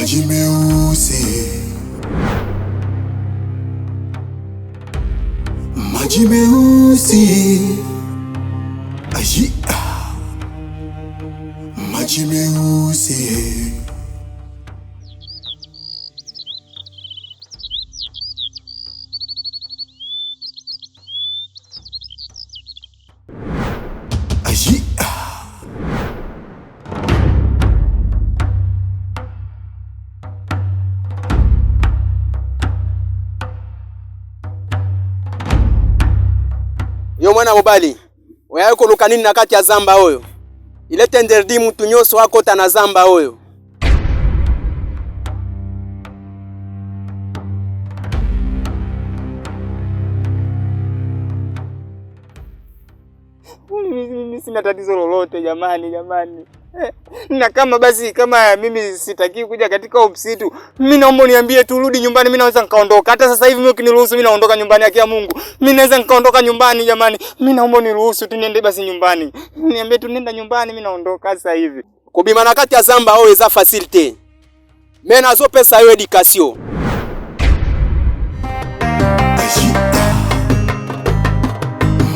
maji meusi, maji meusi, aji, maji meusi. Yo mwana mobali, weyako luka nini na kati ya zamba oyo? Ilete nderdi mtu nyoso wako tana zamba oyo. Mimi sina tatizo lolote jamani. Na kama mimi sitaki kuja katika msitu, mimi naomba niambie tu rudi nyumbani, mimi naweza nikaondoka. Hata sasa hivi mimi ukiniruhusu mimi naondoka nyumbani, haki ya Mungu. Mimi naweza nikaondoka nyumbani jamani. Mimi naomba niruhusu tu niende basi nyumbani. Niambie tu nenda nyumbani, mimi naondoka sasa hivi. Kubima na kati ya zamba oyo za facilite. Mimi nazo pesa yo education.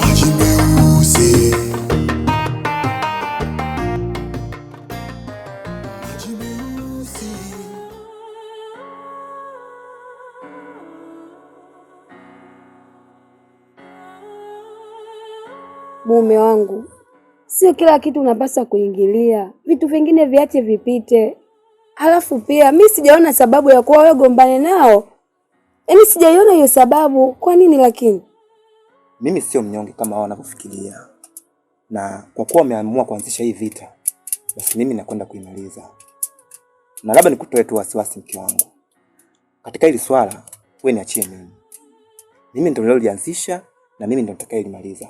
Maji meusi. Mume wangu, sio kila kitu unapaswa kuingilia. Vitu vingine viache vipite. Halafu pia mimi sijaona sababu ya kuwa wewe gombane nao. Yaani sijaiona hiyo sababu. Kwa nini lakini? Mimi sio mnyonge kama wao wanavyofikiria. Na kwa kuwa wameamua kuanzisha hii vita, basi mimi nakwenda kuimaliza. Na labda nikutoe tu wasiwasi mke wangu. Katika hili swala, wewe niachie mimi. Mimi ndio nilianzisha na mimi ndio nitakayelimaliza.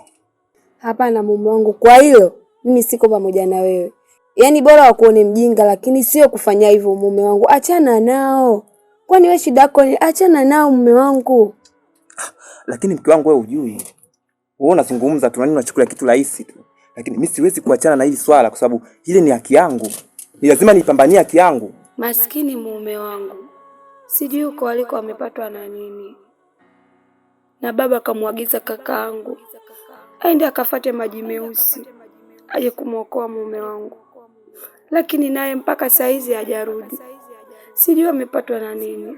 Hapana mume wangu, kwa hilo mimi siko pamoja na wewe. Yaani bora wakuone mjinga, lakini sio kufanya hivyo mume wangu. Achana nao. Kwani wewe shida yako ni achana nao mume wangu. Lakini mke wangu wewe hujui. Wewe unazungumza tu, unachukua kitu rahisi tu. Lakini mimi siwezi kuachana na hili swala kwa sababu hili ni haki yangu. Ni lazima nipambanie haki yangu. Maskini mume wangu. Sijui uko aliko amepatwa na nini. Na baba kamwagiza kakaangu aende akafate maji meusi aje kumwokoa mume wangu. Lakini naye mpaka saizi hajarudi. Sijui amepatwa na nini.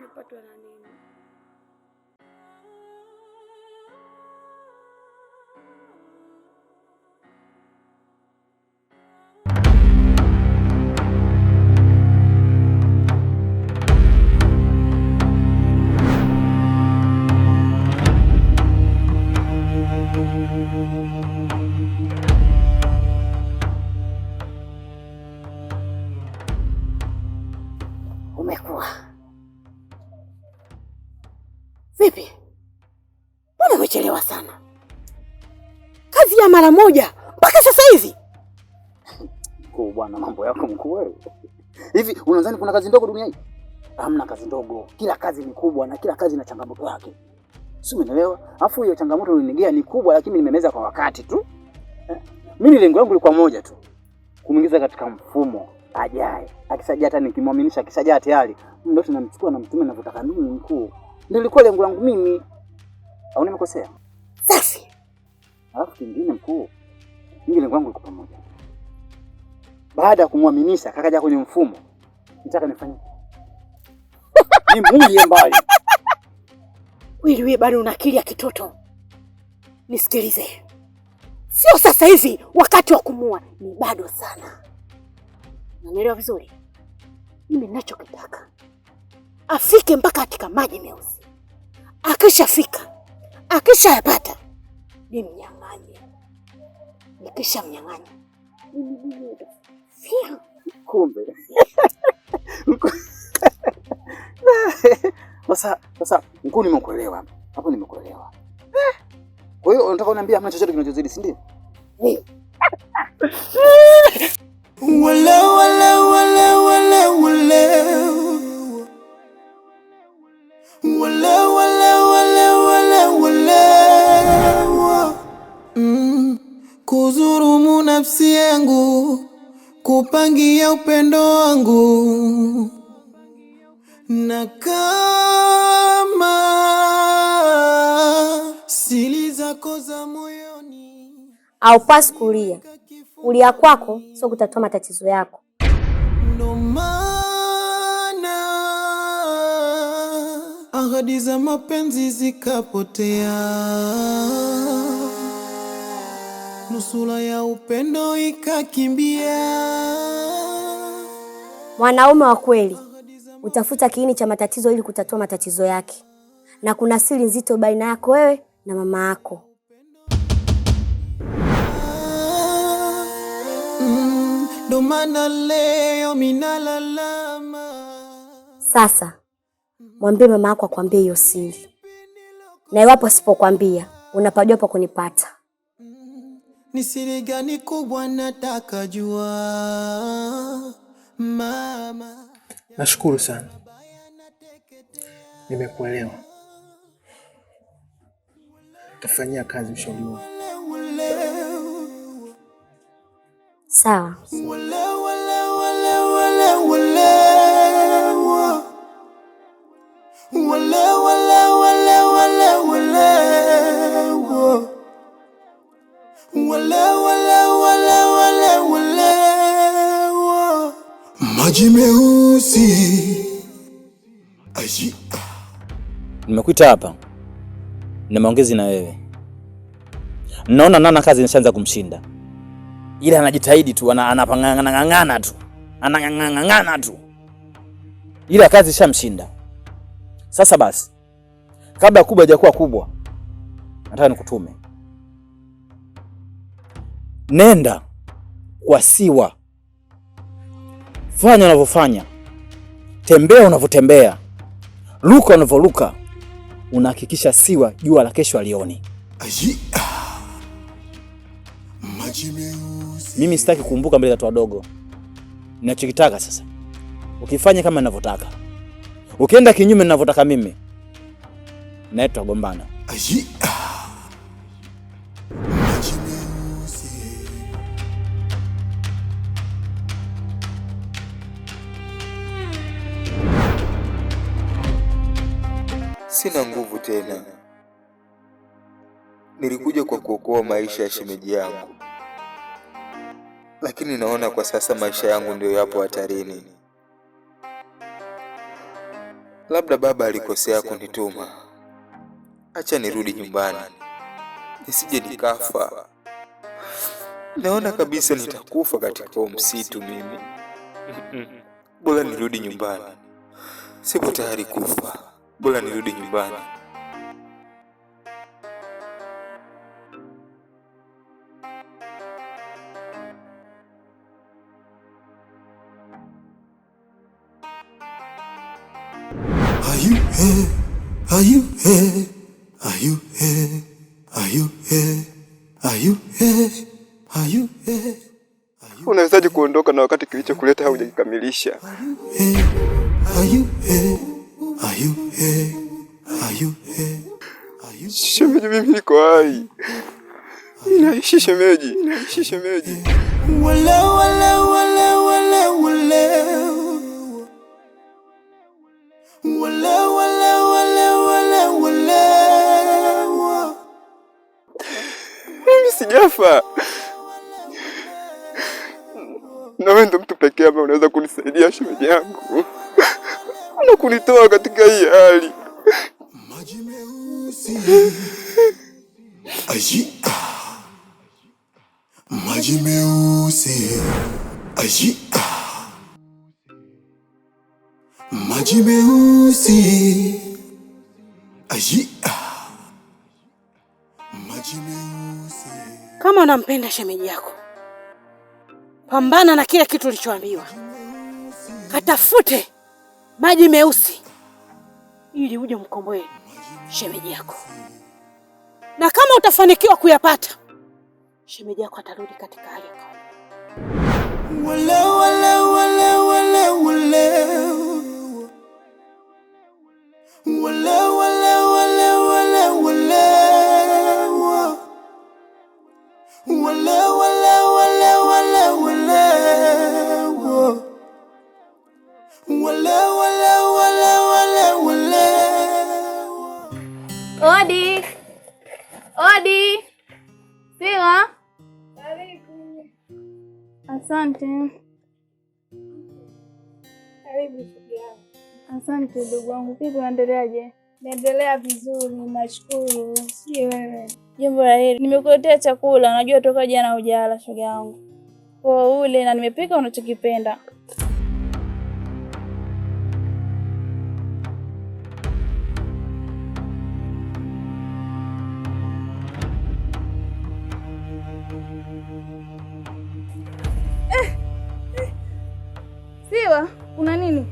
Umekuwa vipi? Mbona umechelewa sana? Kazi ya mara moja mpaka sasa hivi? Mkuu bwana, mambo yako mkuu wewe. Hivi unadhani kuna kazi ndogo duniani? Hamna kazi ndogo. Kila kazi ni kubwa na kila kazi ina changamoto yake. Si umeelewa? Alafu hiyo changamoto ulinigea ni kubwa lakini nimemeza kwa wakati tu. Mimi lengo langu lilikuwa moja tu. Kumuingiza katika mfumo ajaye. Akisajia hata nikimwaminisha akisajia tayari, ndio tunamchukua na mtume ninavyotaka mimi mkuu. Ndio ilikuwa lengo langu mimi. Au nimekosea? Safi. Alafu kingine mkuu, mimi lengo langu liko pamoja. Baada ya kumwaminisha kakaja kwenye mfumo, nitaka nifanye nimulie mbali. Wewe bado una akili ya kitoto. Nisikilize. Sio sasa hivi wakati wa kumua, ni bado sana. Unanielewa vizuri? Mimi ninachokitaka afike mpaka katika maji meusi. Akishafika, akishayapata, nimnyang'anye. Nikishamnyang'anya, kumbe. Sasa mkuu, nimekuelewa. Hapo nimekuelewa. Kwa hiyo unataka uniambia hamna chochote kinachozidi, si ndio? Wala wala wala wala wala wala wala wala wala kuzurumu nafsi yangu, kupangia upendo wangu, na kama siri zako za moyoni. Haupaswi kulia. Kulia kwako sio kutatua matatizo yako. Ndo maana ahadi za mapenzi zikapotea, nusura ya upendo ikakimbia. Mwanaume wa kweli utafuta kiini cha matatizo ili kutatua matatizo yake, na kuna siri nzito baina yako wewe na mama yako. Ndo maana leo minalalama. Sasa mwambie mama yako akwambie hiyo siri, na iwapo sipokuambia unapajua pa kunipata. Ni siri gani kubwa nataka jua mama? Nashukuru sana, nimekuelewa. Tafanyia kazi ushauri wangu. Sawa. Maji meusi. Nimekuita hapa na maongezi na wewe. Naona Nana kazi inaanza kumshinda. Ila anajitahidi tu, anapangangana tu. Anangangana tu. Ila kazi ishamshinda. Sasa basi, kabla kubwa haijakuwa kubwa, nataka nikutume. Nenda kwa Siwa. Fanya unavyofanya. Tembea unavyotembea. Luka unavyoruka. Unahakikisha Siwa jua la kesho alioni. Mimi sitaki kukumbuka mbele za watu wadogo. Ninachokitaka sasa, ukifanya kama ninavyotaka, ukienda kinyume ninavyotaka mimi, na tutagombana. Sina nguvu tena. Nilikuja kwa kuokoa maisha ya shemeji yangu, lakini naona kwa sasa maisha yangu ndio yapo hatarini. Labda baba alikosea kunituma. Acha nirudi nyumbani, nisije nikafa. Naona kabisa nitakufa katika msitu mimi. Bora nirudi nyumbani. Sipo tayari kufa. Bora nirudi nyumbani. Are you here? Are you here? Are you here? Are you here? Are you here? Are you here? Unawezaje kuondoka na wakati kilichokuleta haujakamilisha? Are you here? Are you here? Are you here? Shemeji, mimi niko hai. Ninaishi shemeji, ninaishi shemeji. Wala wala wala wala wala. Wala wala wala wala wala. Mimi sijafa. Na wewe ndo mtu pekee ambaye unaweza kunisaidia shemeji yangu. Na kunitoa katika hii hali. Maji meusi. Maji meusi. Maji meusi. Maji meusi. Kama unampenda shemeji yako, pambana na kila kitu ulichoambiwa. Katafute maji meusi ili uje mkomboe shemeji yako. Na kama utafanikiwa kuyapata, shemeji yako atarudi katika hali ya kawaida. Wala wala wala wala wala. Wala wala wala wala wala. Wala wala wala wala wala. Wala wala wala wala. Odi. Odi. Sila. Karibu. Asante. Karibu shuga. Asante ndugu wangu. Vipi unaendeleaje? Naendelea vizuri, nashukuru. Si wewe. Jambo la heri. Nimekuletea chakula, najua toka jana hujala shoga yangu. Kwa ule na nimepika unachokipenda. Siwa, kuna nini?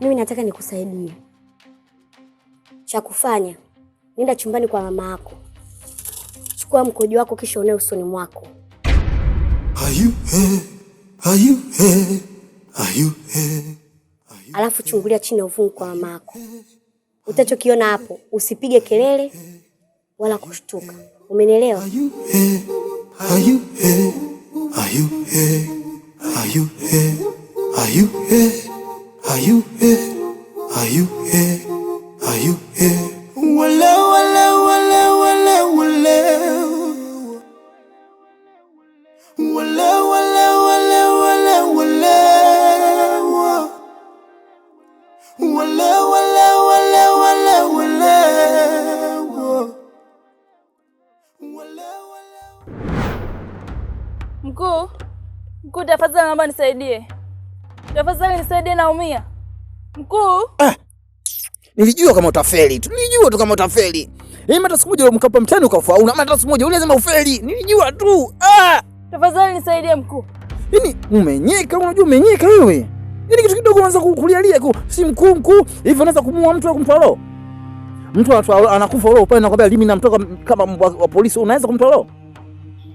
Mimi nataka nikusaidie. Cha kufanya, nenda chumbani kwa mama yako. Chukua mkojo wako kisha unae usoni mwako. Alafu chungulia chini ya uvungu kwa mama yako. Utachokiona hapo, usipige kelele wala kushtuka. Umenielewa? Are you here? Are you here? Are you here? Wala wala wala wala wala. Wala wala wala wala wala. Wala wala wala wala wala. Mkuu, tafadhali naomba nisaidie. Tafadhali nisaidie, naumia. Mkuu. Nilijua kama utafeli. Nilijua tu kama utafeli. Hata siku moja mkapa mtani ukafaulu. Hata siku moja unasema ufeli. Nilijua tu. Tafadhali nisaidie mkuu. Umenyeka, unajua umenyeka wewe. Kitu kidogo unaanza kulialia si mkuu. Hivi unaweza kumuua mtu au kumtoa roho? Mtu anakufa roho pale nakwambia mimi namtoka kama wa polisi, unaweza kumtoa roho?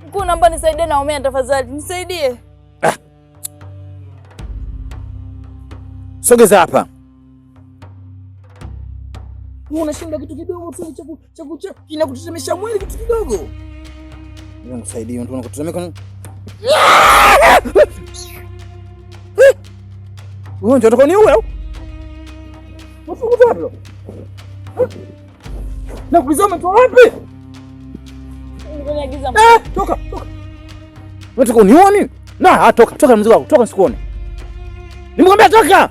Mkuu, naomba nisaidie, naumia tafadhali. Nisaidie. Sogeza hapa. Unashinda kitu kidogo tu cha kinakutetemesha mwili kitu kidogo. Ndio nisaidie, ndio unakutetemeka. Wewe ndio utakoni wewe? Unafukuza hapo. Na kuuliza umetoa wapi? Unaniagiza. Toka. Unataka unione? Na toka mzigo wako. Toka nisikuone. Nimekwambia toka.